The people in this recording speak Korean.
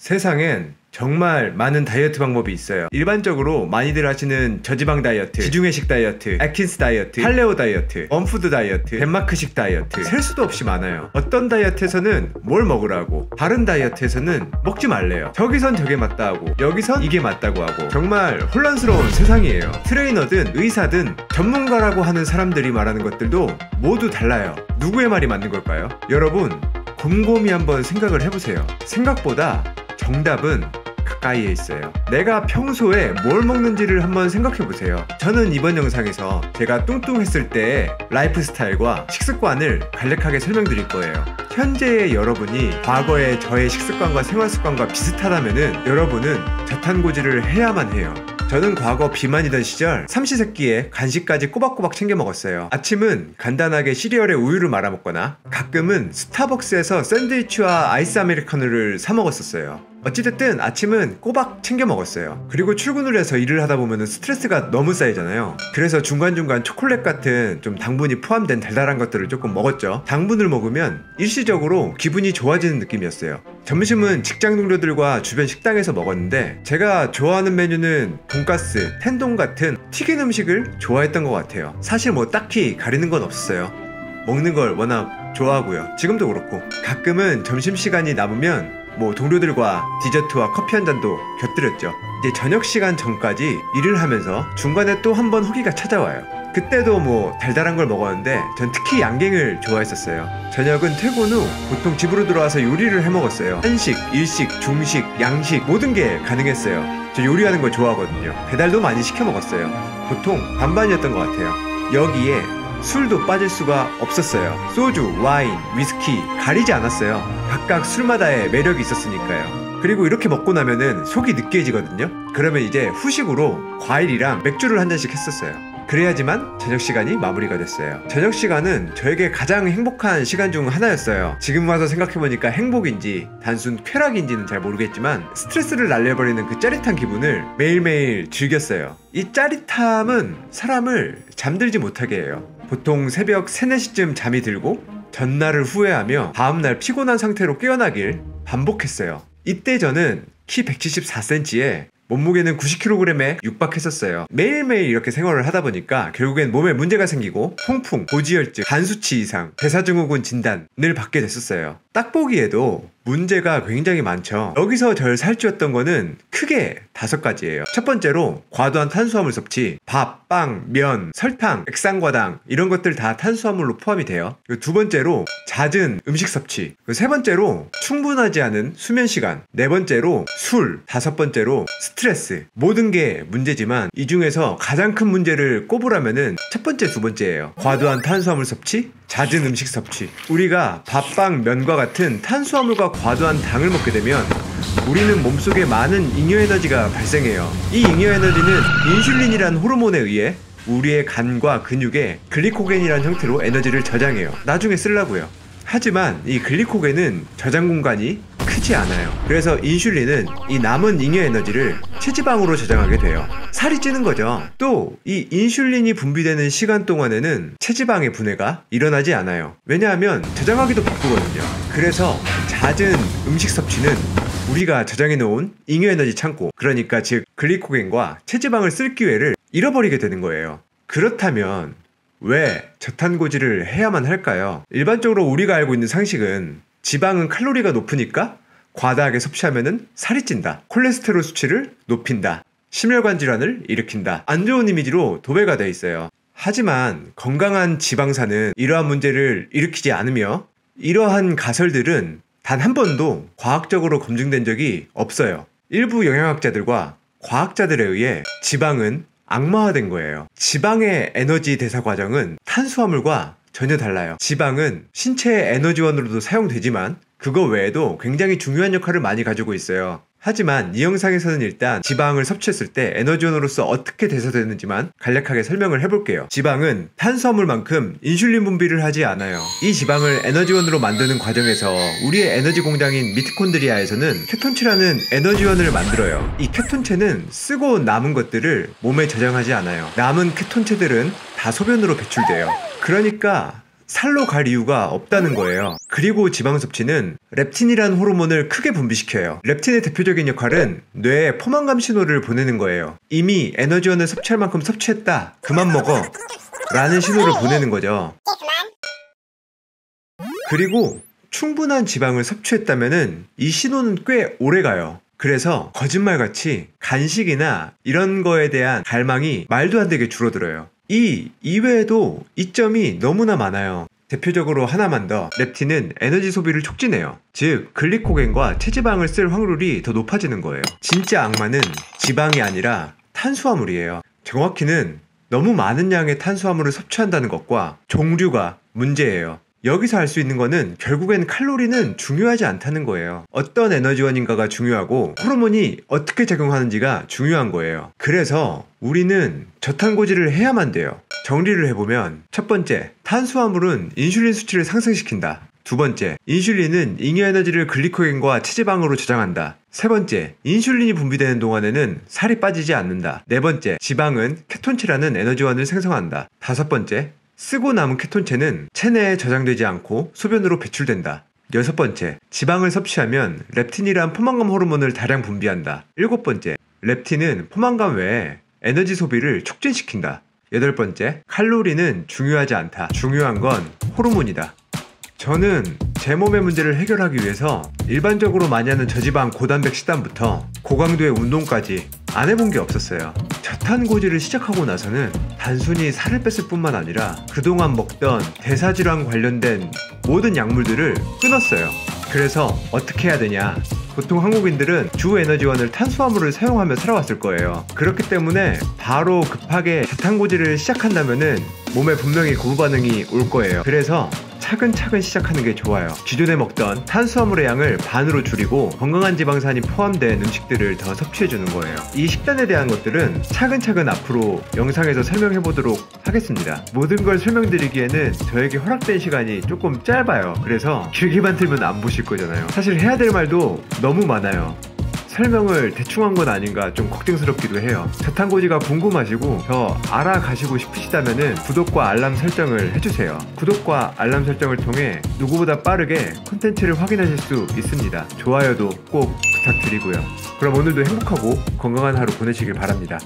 세상엔 정말 많은 다이어트 방법이 있어요. 일반적으로 많이들 하시는 저지방 다이어트, 지중해식 다이어트, 애킨스 다이어트, 팔레오 다이어트, 원푸드 다이어트, 덴마크식 다이어트, 셀 수도 없이 많아요. 어떤 다이어트에서는 뭘 먹으라고, 다른 다이어트에서는 먹지 말래요. 저기선 저게 맞다 하고 여기선 이게 맞다고 하고, 정말 혼란스러운 세상이에요. 트레이너든 의사든 전문가라고 하는 사람들이 말하는 것들도 모두 달라요. 누구의 말이 맞는 걸까요? 여러분 곰곰이 한번 생각을 해보세요. 생각보다 정답은 가까이에 있어요. 내가 평소에 뭘 먹는지를 한번 생각해보세요. 저는 이번 영상에서 제가 뚱뚱했을 때의 라이프 스타일과 식습관을 간략하게 설명드릴 거예요. 현재의 여러분이 과거의 저의 식습관과 생활습관과 비슷하다면은 여러분은 저탄고지를 해야만 해요. 저는 과거 비만이던 시절 삼시세끼에 간식까지 꼬박꼬박 챙겨 먹었어요. 아침은 간단하게 시리얼에 우유를 말아 먹거나 가끔은 스타벅스에서 샌드위치와 아이스 아메리카노를 사 먹었었어요. 어찌됐든 아침은 꼬박 챙겨 먹었어요. 그리고 출근을 해서 일을 하다 보면 스트레스가 너무 쌓이잖아요. 그래서 중간중간 초콜릿 같은 좀 당분이 포함된 달달한 것들을 조금 먹었죠. 당분을 먹으면 일시적으로 기분이 좋아지는 느낌이었어요. 점심은 직장 동료들과 주변 식당에서 먹었는데 제가 좋아하는 메뉴는 돈가스, 텐동 같은 튀긴 음식을 좋아했던 것 같아요. 사실 뭐 딱히 가리는 건 없었어요. 먹는 걸 워낙 좋아하고요. 지금도 그렇고 가끔은 점심시간이 남으면 뭐 동료들과 디저트와 커피 한 잔도 곁들였죠. 이제 저녁시간 전까지 일을 하면서 중간에 또 한 번 허기가 찾아와요. 그때도 뭐 달달한 걸 먹었는데 전 특히 양갱을 좋아했었어요. 저녁은 퇴근 후 보통 집으로 들어와서 요리를 해 먹었어요. 한식, 일식, 중식, 양식 모든 게 가능했어요. 저 요리하는 걸 좋아하거든요. 배달도 많이 시켜 먹었어요. 보통 반반이었던 것 같아요. 여기에 술도 빠질 수가 없었어요. 소주, 와인, 위스키 가리지 않았어요. 각각 술마다의 매력이 있었으니까요. 그리고 이렇게 먹고 나면은 속이 느끼해지거든요. 그러면 이제 후식으로 과일이랑 맥주를 한 잔씩 했었어요. 그래야지만 저녁시간이 마무리가 됐어요. 저녁시간은 저에게 가장 행복한 시간 중 하나였어요. 지금 와서 생각해보니까 행복인지 단순 쾌락인지는 잘 모르겠지만 스트레스를 날려버리는 그 짜릿한 기분을 매일매일 즐겼어요. 이 짜릿함은 사람을 잠들지 못하게 해요. 보통 새벽 3, 4시쯤 잠이 들고 전날을 후회하며 다음날 피곤한 상태로 깨어나길 반복했어요. 이때 저는 키 174cm에 몸무게는 90kg에 육박했었어요. 매일매일 이렇게 생활을 하다 보니까 결국엔 몸에 문제가 생기고 통풍, 고지혈증, 간 수치 이상, 대사증후군 진단을 받게 됐었어요. 딱 보기에도 문제가 굉장히 많죠. 여기서 절 살찌웠던 거는 크게 5가지예요. 첫 번째로 과도한 탄수화물 섭취, 밥, 빵, 면, 설탕, 액상과당 이런 것들 다 탄수화물로 포함이 돼요. 두 번째로 잦은 음식 섭취, 세 번째로 충분하지 않은 수면 시간, 네 번째로 술, 다섯 번째로 스트레스. 모든 게 문제지만 이 중에서 가장 큰 문제를 꼽으라면은 첫 번째, 두 번째예요. 과도한 탄수화물 섭취, 잦은 음식 섭취. 우리가 밥, 빵, 면과 같은 탄수화물과 과도한 당을 먹게 되면 우리는 몸속에 많은 잉여에너지가 발생해요. 이 잉여에너지는 인슐린이라는 호르몬에 의해 우리의 간과 근육에 글리코겐이라는 형태로 에너지를 저장해요. 나중에 쓰려고요. 하지만 이 글리코겐은 저장 공간이 크지 않아요. 그래서 인슐린은 이 남은 잉여에너지를 체지방으로 저장하게 돼요. 살이 찌는 거죠. 또 이 인슐린이 분비되는 시간 동안에는 체지방의 분해가 일어나지 않아요. 왜냐하면 저장하기도 바쁘거든요. 그래서 잦은 음식 섭취는 우리가 저장해 놓은 잉여에너지 창고, 그러니까 즉 글리코겐과 체지방을 쓸 기회를 잃어버리게 되는 거예요. 그렇다면 왜 저탄고지를 해야만 할까요? 일반적으로 우리가 알고 있는 상식은 지방은 칼로리가 높으니까 과다하게 섭취하면은 살이 찐다, 콜레스테롤 수치를 높인다, 심혈관 질환을 일으킨다, 안 좋은 이미지로 도배가 돼 있어요. 하지만 건강한 지방산은 이러한 문제를 일으키지 않으며 이러한 가설들은 단 한 번도 과학적으로 검증된 적이 없어요. 일부 영양학자들과 과학자들에 의해 지방은 악마화된 거예요. 지방의 에너지 대사 과정은 탄수화물과 전혀 달라요. 지방은 신체의 에너지원으로도 사용되지만 그거 외에도 굉장히 중요한 역할을 많이 가지고 있어요. 하지만 이 영상에서는 일단 지방을 섭취했을 때 에너지원으로서 어떻게 대사되는지만 간략하게 설명을 해볼게요. 지방은 탄수화물만큼 인슐린 분비를 하지 않아요. 이 지방을 에너지원으로 만드는 과정에서 우리의 에너지 공장인 미토콘드리아에서는 케톤체라는 에너지원을 만들어요. 이 케톤체는 쓰고 남은 것들을 몸에 저장하지 않아요. 남은 케톤체들은 다 소변으로 배출돼요. 그러니까 살로 갈 이유가 없다는 거예요. 그리고 지방 섭취는 렙틴이라는 호르몬을 크게 분비시켜요. 렙틴의 대표적인 역할은 뇌에 포만감 신호를 보내는 거예요. 이미 에너지원을 섭취할 만큼 섭취했다, 그만 먹어 라는 신호를 보내는 거죠. 그리고 충분한 지방을 섭취했다면은 이 신호는 꽤 오래 가요. 그래서 거짓말같이 간식이나 이런 거에 대한 갈망이 말도 안 되게 줄어들어요. 이 이외에도 이점이 너무나 많아요. 대표적으로 하나만 더, 렙틴은 에너지 소비를 촉진해요. 즉 글리코겐과 체지방을 쓸 확률이 더 높아지는 거예요. 진짜 악마는 지방이 아니라 탄수화물이에요. 정확히는 너무 많은 양의 탄수화물을 섭취한다는 것과 종류가 문제예요. 여기서 알 수 있는 거는 결국엔 칼로리는 중요하지 않다는 거예요. 어떤 에너지원인가가 중요하고 호르몬이 어떻게 작용하는지가 중요한 거예요. 그래서 우리는 저탄고지를 해야만 돼요. 정리를 해보면, 첫 번째, 탄수화물은 인슐린 수치를 상승시킨다. 두 번째, 인슐린은 잉여에너지를 글리코겐과 체지방으로 저장한다. 세 번째, 인슐린이 분비되는 동안에는 살이 빠지지 않는다. 네 번째, 지방은 케톤체라는 에너지원을 생성한다. 다섯 번째, 쓰고 남은 케톤체는 체내에 저장되지 않고 소변으로 배출된다. 여섯 번째, 지방을 섭취하면 렙틴이란 포만감 호르몬을 다량 분비한다. 일곱 번째, 렙틴은 포만감 외에 에너지 소비를 촉진시킨다. 여덟 번째, 칼로리는 중요하지 않다. 중요한 건 호르몬이다. 저는 제 몸의 문제를 해결하기 위해서 일반적으로 많이 하는 저지방 고단백 식단부터 고강도의 운동까지 안 해본 게 없었어요. 저탄고지를 시작하고 나서는 단순히 살을 뺐을 뿐만 아니라 그동안 먹던 대사질환 관련된 모든 약물들을 끊었어요. 그래서 어떻게 해야 되냐? 보통 한국인들은 주 에너지원을 탄수화물을 사용하며 살아왔을 거예요. 그렇기 때문에 바로 급하게 저탄고지를 시작한다면은 몸에 분명히 거부 반응이 올 거예요. 그래서 차근차근 시작하는 게 좋아요. 기존에 먹던 탄수화물의 양을 반으로 줄이고 건강한 지방산이 포함된 음식들을 더 섭취해주는 거예요. 이 식단에 대한 것들은 차근차근 앞으로 영상에서 설명해 보도록 하겠습니다. 모든 걸 설명드리기에는 저에게 허락된 시간이 조금 짧아요. 그래서 길게만 틀면 안 보실 거잖아요. 사실 해야 될 말도 너무 많아요. 설명을 대충 한 건 아닌가 좀 걱정스럽기도 해요. 저탄고지가 궁금하시고 더 알아가시고 싶으시다면 구독과 알람 설정을 해주세요. 구독과 알람 설정을 통해 누구보다 빠르게 콘텐츠를 확인하실 수 있습니다. 좋아요도 꼭 부탁드리고요. 그럼 오늘도 행복하고 건강한 하루 보내시길 바랍니다.